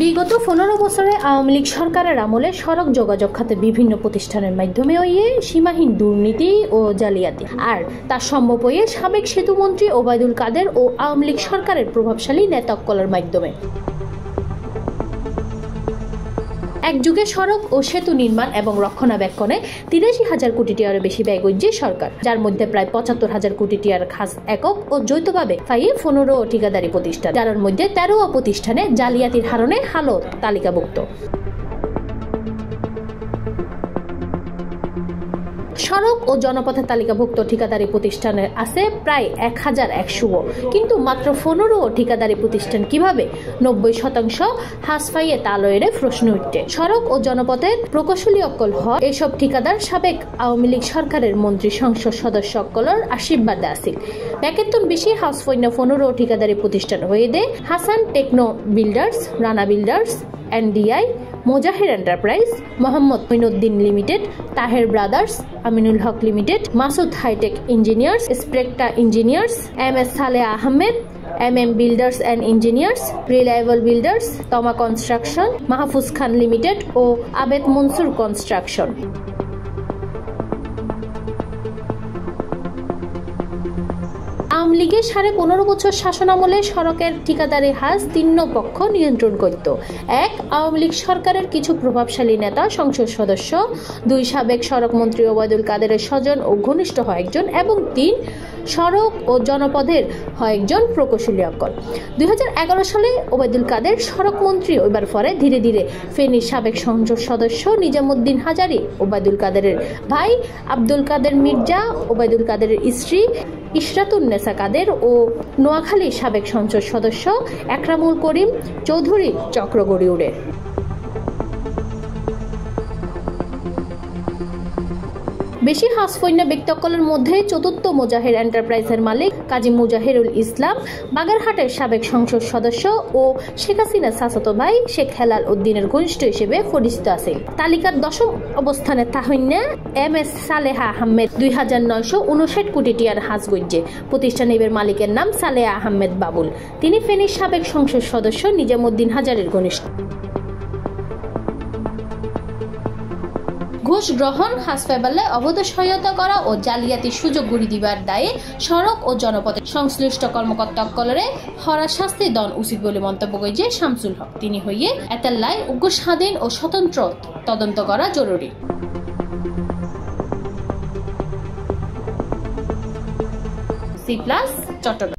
বিগত 15 বছরে আওয়ামী লীগ সরকারের আমলে সড়ক যোগাযোগ খাতে বিভিন্ন প্রতিষ্ঠানের মাধ্যমে সীমাহীন দুর্নীতি ও জালিয়াতি, আর তার সম্ভব সাবেক সেতুমন্ত্রী ওবায়দুল কাদের ও আওয়ামী লীগ সরকারের প্রভাবশালী নেতাকলের মাধ্যমে। এক যুগে সড়ক ও সেতু নির্মাণ এবং রক্ষণাবেক্ষণে 83,000 কোটি টাকার বেশি ব্যয় করছে সরকার, যার মধ্যে প্রায় 75,000 কোটি টাকার খাস একক ও যৌথভাবে 15 ঠিকাদারি প্রতিষ্ঠান, যার মধ্যে 13 প্রতিষ্ঠানে জালিয়াতির হারণে হালত তালিকাভুক্ত। সড়ক ও জনপথের তালিকাভুক্ত ঠিকাদারি প্রতিষ্ঠানের আছে প্রায় 1100, কিন্তু মাত্র 15 ঠিকাদারি প্রতিষ্ঠান কিভাবে 90% হাস পাইয়ে তা লয়ের প্রশ্ন উঠছে। সড়ক ও জনপথের প্রকৌশলী অক্কল হয় এসব ঠিকাদার সাবেক আওয়ামী লীগ সরকারের মন্ত্রী সংসদ সদস্য অক্কলের আশীর্বাদে আসিল। বেকেতন বেশি হাউস পণ্য 15 ঠিকাদারি প্রতিষ্ঠান হয়ে দেয় Hasan techno builders, Rana builders, NDI, Mozahir enterprise, Mohammad Moinuddin limited, Taher brothers, Aminul Haque limited, Masud hitech engineers, Spectra engineers, MS Saleh Ahmed, MM builders and engineers, reliable builders, Toma construction, Mahfuz Khan limited ও আবেদ মনসুর কনস্ট্রাকশন। আওয়ামী লীগের 15.5 বছর শাসনামলে সড়কের ঠিকাদারি হাস 3 পক্ষ নিয়ন্ত্রণ করত। 1. আওয়ামী লীগ সরকারের কিছু প্রভাবশালী নেতা, সংসদ সদস্য, 2. সাবেক সড়ক মন্ত্রী ওবায়দুল কাদেরের স্বজন ও ঘনিষ্ঠ কয়েকজন, এবং 3. সড়ক ও জনপথের কয়েকজন প্রকৌশলী অক্কল। 2011 সালে ওবায়দুল কাদের সড়ক মন্ত্রী হইবার পরে ধীরে ধীরে ফেনীর সাবেক সংসদ সদস্য নিজামুদ্দিন হাজারী, ওবায়দুল কাদেরের ভাই আব্দুল কাদের মির্জা, ওবায়দুল কাদেরের স্ত্রী ইশরাতুন্নেসা কাদের ও নোয়াখালীর সাবেক সংসদ সদস্য একরামুল করিম চৌধুরী চক্র গড়ে ওঠে। বেশি হাসফৈন্য ব্যক্তিকলের মধ্যে চতুর্থ মোজাহির এন্টারপ্রাইজের মালিক কাজী মুজাহিরুল ইসলাম, বাগেরহাটের সাবেক সংসদ সদস্য ও শেখ হাসিনার চাচাতো ভাই শেখ হেলাল উদ্দিনের ঘনিষ্ঠ হিসেবে পরিচিত আছে। তালিকার 10ম অবস্থানে তাহইন্যা MS সালেহ আহমেদ 2,959 কোটি টাকার হাঁস গজ্জে। প্রতিষ্ঠানের মালিকের নাম সালেহ আহমেদ বাবুল। তিনি ফেনীর সাবেক সংসদ সদস্য নিজামুদ্দিন হাজারের ঘনিষ্ঠ। ঘুষ গ্রহণ, হাসপাতালে অবৈধ সহায়তা করা ও জালিয়াতির সুযোগ গড়ি দিবার দায়ে সড়ক ও জনপথের সংশ্লিষ্ট কর্মকর্তা অক্কলরে হরা শাস্তি দন উচিত বলে মন্তব্য করেছে শামসুল হক। তিনি হইয়ে এতাল্লায় উগ্র স্বাধীন ও স্বতন্ত্র তদন্ত করা জরুরি। C+ চট্টগ্রাম।